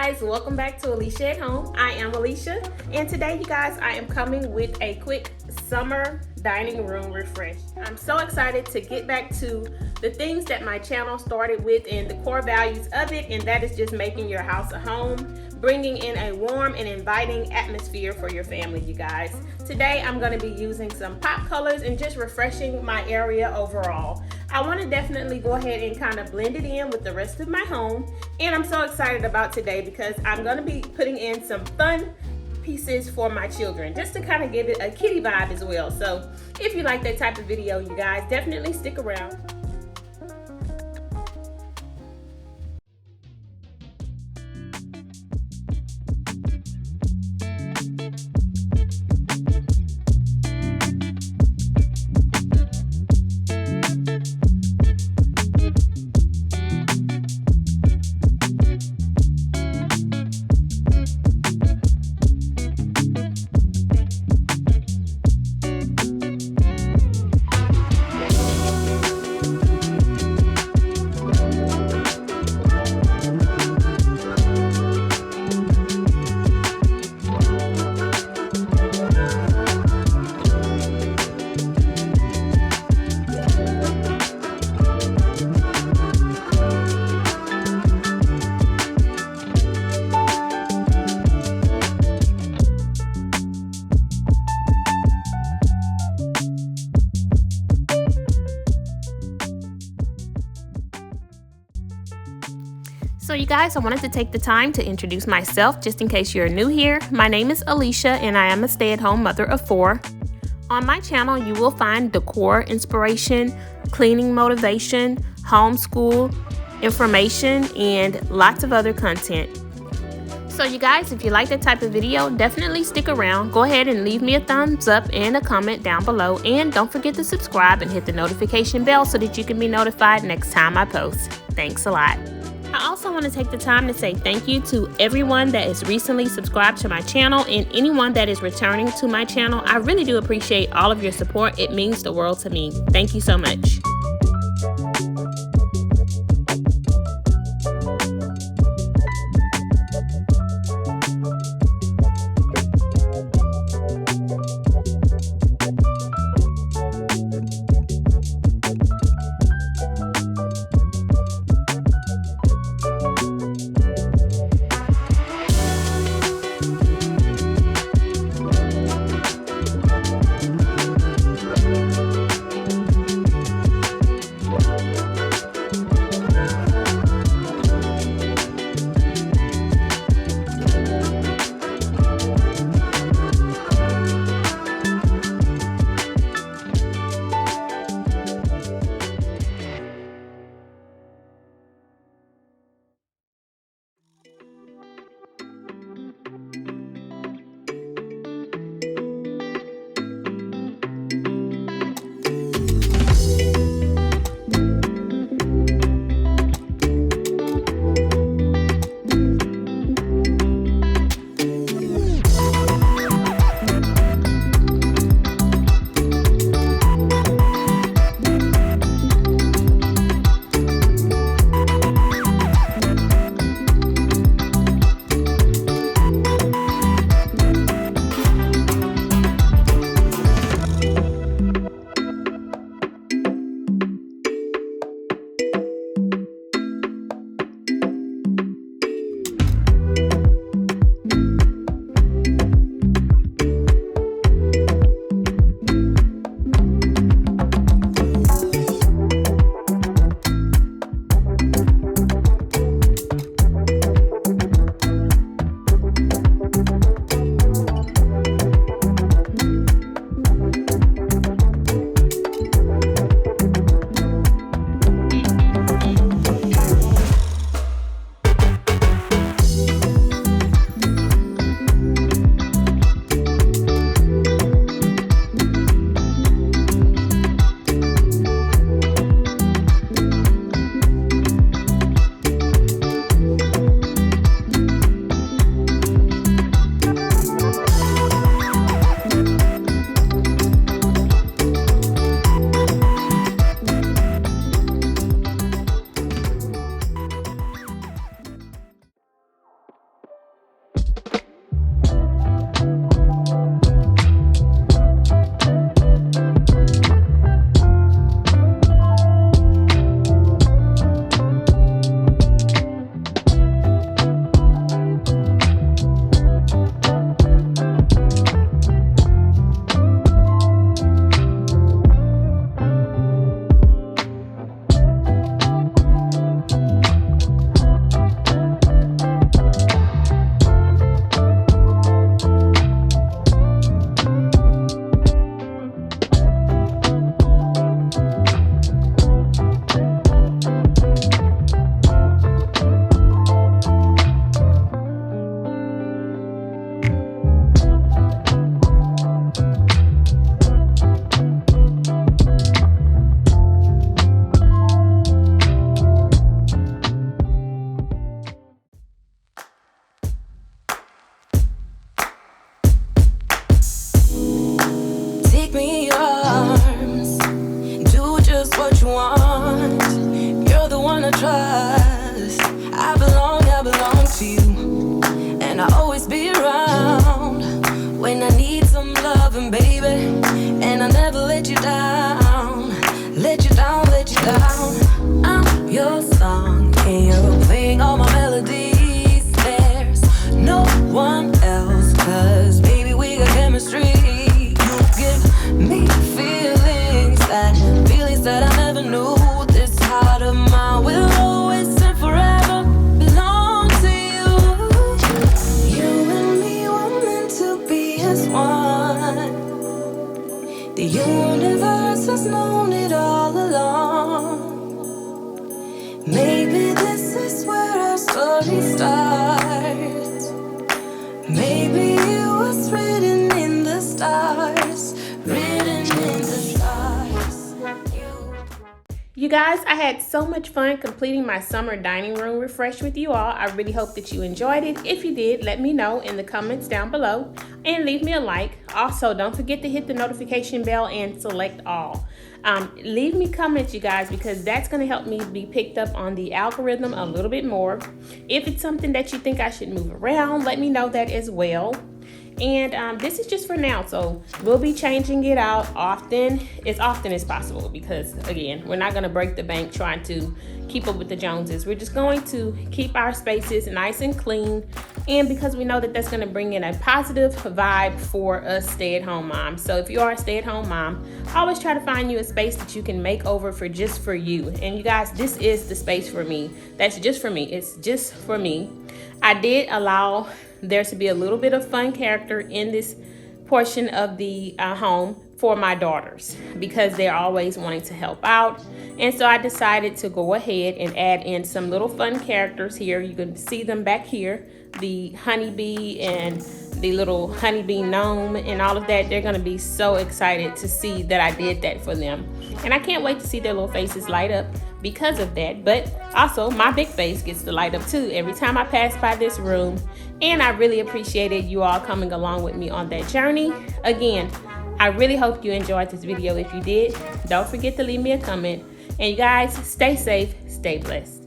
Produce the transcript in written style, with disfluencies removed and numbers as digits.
guys, welcome back to Alecia at Home. I am Alecia, and today you guys, I am coming with a quick summer dining room refresh. I'm so excited to get back to the things that my channel started with and the core values of it, and that is just making your house a home, bringing in a warm and inviting atmosphere for your family, you guys. Today I'm going to be using some pop colors and just refreshing my area overall. I want to definitely go ahead and kind of blend it in with the rest of my home, and I'm so excited about today because I'm going to be putting in some fun pieces for my children just to kind of give it a kitty vibe as well. So if you like that type of video, you guys, definitely stick around. So you guys, I wanted to take the time to introduce myself just in case you're new here. My name is Alecia and I am a stay-at-home mother of 4. On my channel, you will find decor inspiration, cleaning motivation, homeschool information, and lots of other content. So you guys, if you like that type of video, definitely stick around. Go ahead and leave me a thumbs up and a comment down below. And don't forget to subscribe and hit the notification bell so that you can be notified next time I post. Thanks a lot. I also want to take the time to say thank you to everyone that has recently subscribed to my channel and anyone that is returning to my channel. I really do appreciate all of your support. It means the world to me. Thank you so much. Maybe this is where our story starts. Maybe it was written in the stars, written in the stars. You guys, I had so much fun completing my summer dining room refresh with you all. I really hope that you enjoyed it. If you did, let me know in the comments down below and leave me a like. Also, don't forget to hit the notification bell and select all. Leave me comments, you guys, because that's going to help me be picked up on the algorithm a little bit more. If it's something that you think I should move around, let me know that as well. And this is just for now, so we'll be changing it out as often as possible, because again, we're not going to break the bank trying to keep up with the Joneses. We're just going to keep our spaces nice and clean, and because we know that that's going to bring in a positive vibe for us stay-at-home moms. So if you are a stay-at-home mom, always try to find you a space that you can make over for just for you. And you guys, this is the space for me. That's just for me. It's just for me. I did allow there to be a little bit of fun character in this portion of the home for my daughters, because they're always wanting to help out. And so I decided to go ahead and add in some little fun characters here. You can see them back here, the honeybee and the little honeybee gnome and all of that. They're going to be so excited to see that I did that for them. And I can't wait to see their little faces light up because of that. But also my big face gets to light up too every time I pass by this room. And I really appreciated you all coming along with me on that journey. Again, I really hope you enjoyed this video. If you did, don't forget to leave me a comment. And you guys, stay safe, stay blessed.